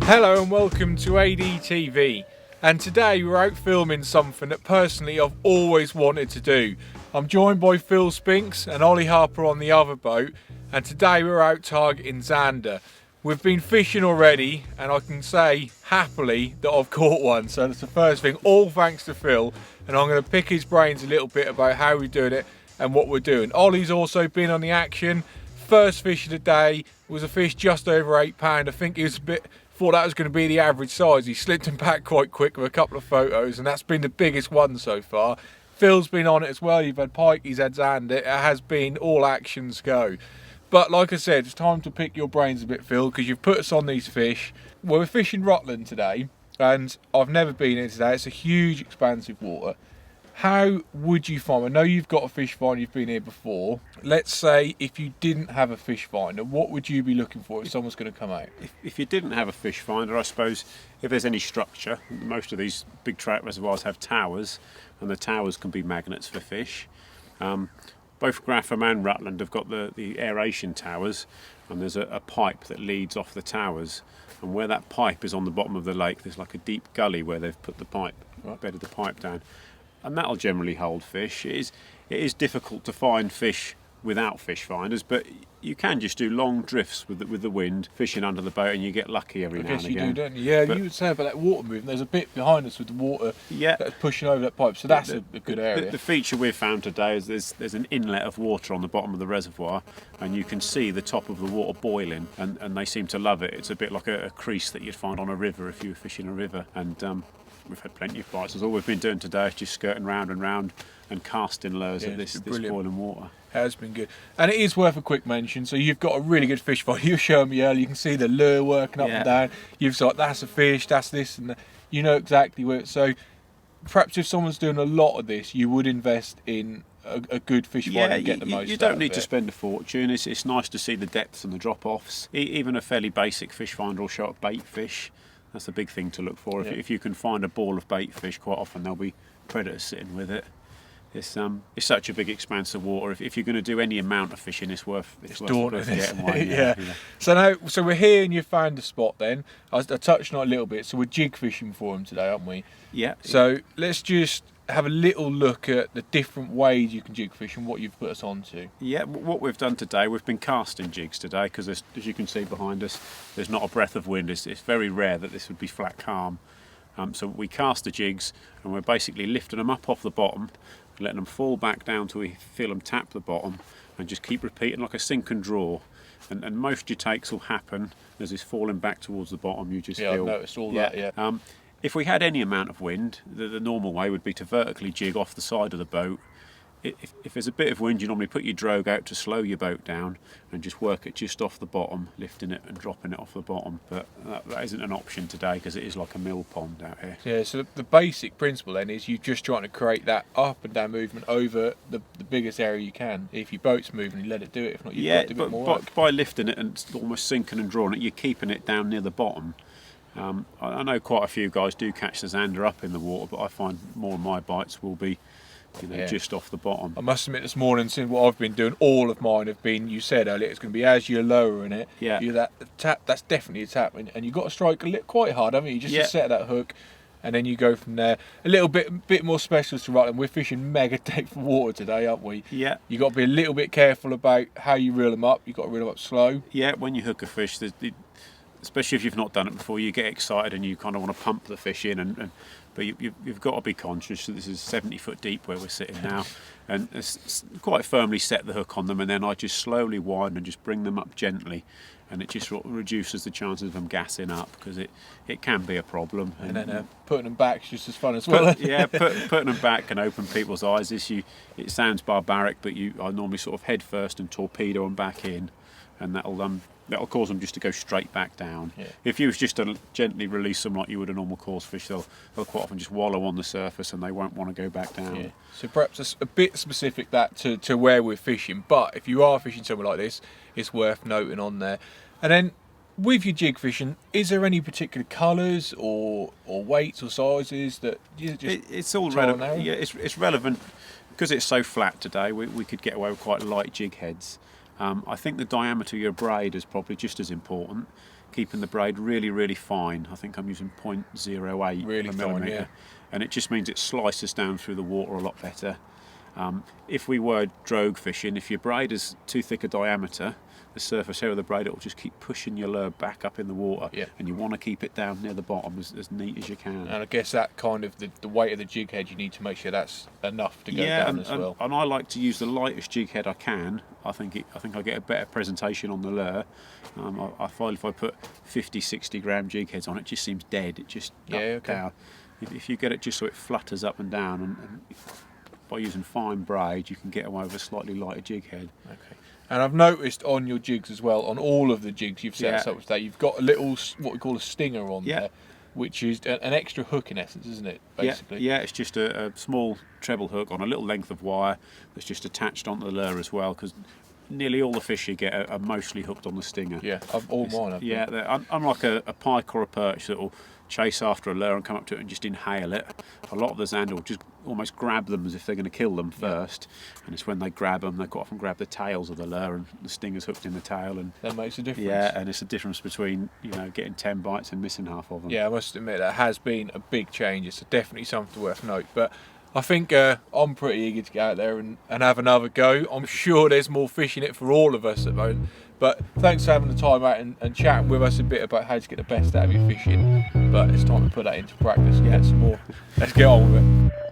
Hello and welcome to ADTV, and today we're out filming something that personally I've always wanted to do. I'm joined by Phil Spinks and Ollie Harper on the other boat, and today we're out targeting zander. We've been fishing already and I can say happily that I've caught one, so that's the first thing, all thanks to Phil, and I'm going to pick his brains a little bit about how we're doing it and what we're doing. Ollie's also been on the action. First fish of the day was a fish just over £8. I think he was thought that was going to be the average size. He slipped him back quite quick with a couple of photos, and that's been the biggest one so far. Phil's been on it as well. You've had pike, he's had zander. It has been all actions go. But like I said, it's time to pick your brains a bit, Phil, because you've put us on these fish. Well, we're fishing Rutland today, and I've never been here today. It's a huge, expansive water. How would you find, I know you've got a fish finder, you've been here before. Let's say if you didn't have a fish finder, what would you be looking for if someone's going to come out? If you didn't have a fish finder, I suppose if there's any structure, most of these big trout reservoirs have towers, and the towers can be magnets for fish. Both Grapham and Rutland have got the aeration towers, and there's a pipe that leads off the towers, and where that pipe is on the bottom of the lake, there's like a deep gully where they've put the pipe, bedded the pipe down. And that'll generally hold fish. It is difficult to find fish without fish finders, but you can just do long drifts with the wind, fishing under the boat, and you get lucky every now and again. I guess you do, don't you? Yeah, but you would say about that water movement. There's a bit behind us with the water that's pushing over that pipe, so that's a good area. The feature we've found today is there's an inlet of water on the bottom of the reservoir, and you can see the top of the water boiling, and they seem to love it. It's a bit like a crease that you'd find on a river if you were fishing a river, and we've had plenty of bites. All we've been doing today is just skirting round and round and casting lures at this boiling water. Has been good, and it is worth a quick mention. So you've got a really good fish finder. You were showing me earlier. You can see the lure working up and down. You've got that's a fish, that's this, and that. You know exactly where. So perhaps if someone's doing a lot of this, you would invest in a good fish finder and get the most. You don't need to spend a fortune. It's nice to see the depths and the drop-offs. Even a fairly basic fish finder will show up bait fish. That's the big thing to look for. If you can find a ball of bait fish, quite often there'll be predators sitting with it. It's such a big expanse of water. If you're going to do any amount of fishing, it's worth getting one. Yeah. So we're here and you found the spot. Then I touched on it a little bit. So we're jig fishing for them today, aren't we? Yeah. So let's just have a little look at the different ways you can jig fish and what you've put us onto. Yeah, what we've done today, we've been casting jigs today because as you can see behind us, there's not a breath of wind. It's very rare that this would be flat calm. So we cast the jigs and we're basically lifting them up off the bottom, letting them fall back down till we feel them tap the bottom, and just keep repeating like a sink and draw. And most of your takes will happen as it's falling back towards the bottom. You just feel. I've noticed all that. Yeah. If we had any amount of wind, the normal way would be to vertically jig off the side of the boat. If there's a bit of wind, you normally put your drogue out to slow your boat down and just work it just off the bottom, lifting it and dropping it off the bottom. But that isn't an option today because it is like a mill pond out here. Yeah, so the basic principle then is you're just trying to create that up and down movement over the biggest area you can. If your boat's moving, you let it do it. If not, you've got to do a bit more work. By lifting it and almost sinking and drawing it, you're keeping it down near the bottom. I know quite a few guys do catch the zander up in the water, but I find more of my bites will be just off the bottom. I must admit this morning, since what I've been doing, all of mine have been, you said earlier, it's going to be as you're lowering it, that tap, that's definitely a tap, and you've got to strike quite hard, haven't you? Just to set that hook, and then you go from there. A little bit more specialist to Rutland. We're fishing mega depth water today, aren't we? Yeah. You've got to be a little bit careful about how you reel them up. You've got to reel them up slow. Yeah, when you hook a fish, especially if you've not done it before, you get excited and you kind of want to pump the fish in, but you've got to be conscious that this is 70 foot deep where we're sitting now, and it's quite firmly set the hook on them, and then I just slowly wind and just bring them up gently, and it just sort of reduces the chances of them gassing up because it can be a problem. And then putting them back is just as fun as well. Putting them back can open people's eyes. It sounds barbaric, but I normally sort of head first and torpedo them back in, and that'll cause them just to go straight back down. Yeah. If you was just to gently release them like you would a normal coarse fish, they'll quite often just wallow on the surface and they won't want to go back down. Yeah. So perhaps a bit specific that to where we're fishing, but if you are fishing somewhere like this, it's worth noting on there. And then with your jig fishing, is there any particular colours or weights or sizes that you just it's all relevant? Yeah, it's relevant because it's so flat today. We could get away with quite light jig heads. I think the diameter of your braid is probably just as important. Keeping the braid really, really fine. I think I'm using 0.08 Really of a fine, millimetre, yeah. and it just means it slices down through the water a lot better. If we were drogue fishing, if your braid is too thick a diameter, the surface area of the braid, it will just keep pushing your lure back up in the water, Yeah. and you want to keep it down near the bottom as neat as you can. And I guess that kind of the weight of the jig head, you need to make sure that's enough to go down as well. And I like to use the lightest jig head I can. I think I get a better presentation on the lure. I find if I put 50, 60 gram jig heads on, it just seems dead. It just down. If you get it just so it flutters up and down, and by using fine braid, you can get away with a slightly lighter jig head. Okay. And I've noticed on your jigs as well, on all of the jigs you've set us up today, you've got a little, what we call a stinger on there, which is an extra hook in essence, isn't it, basically? Yeah, it's just a small treble hook on a little length of wire that's just attached onto the lure as well, because nearly all the fish you get are mostly hooked on the stinger. Yeah, all mine. Yeah, unlike a pike or a perch that will chase after a lure and come up to it and just inhale it, a lot of the zander will just almost grab them as if they're going to kill them first, and it's when they grab them, they quite often grab the tails of the lure, and the stinger's hooked in the tail, and that makes a difference. Yeah, and it's a difference between getting 10 bites and missing half of them. Yeah, I must admit that has been a big change. It's definitely something worth note. But I think I'm pretty eager to get out there and have another go. I'm sure there's more fish in it for all of us at the moment. But thanks for having the time out and chatting with us a bit about how to get the best out of your fishing. But it's time to put that into practice and get some more. Let's get on with it.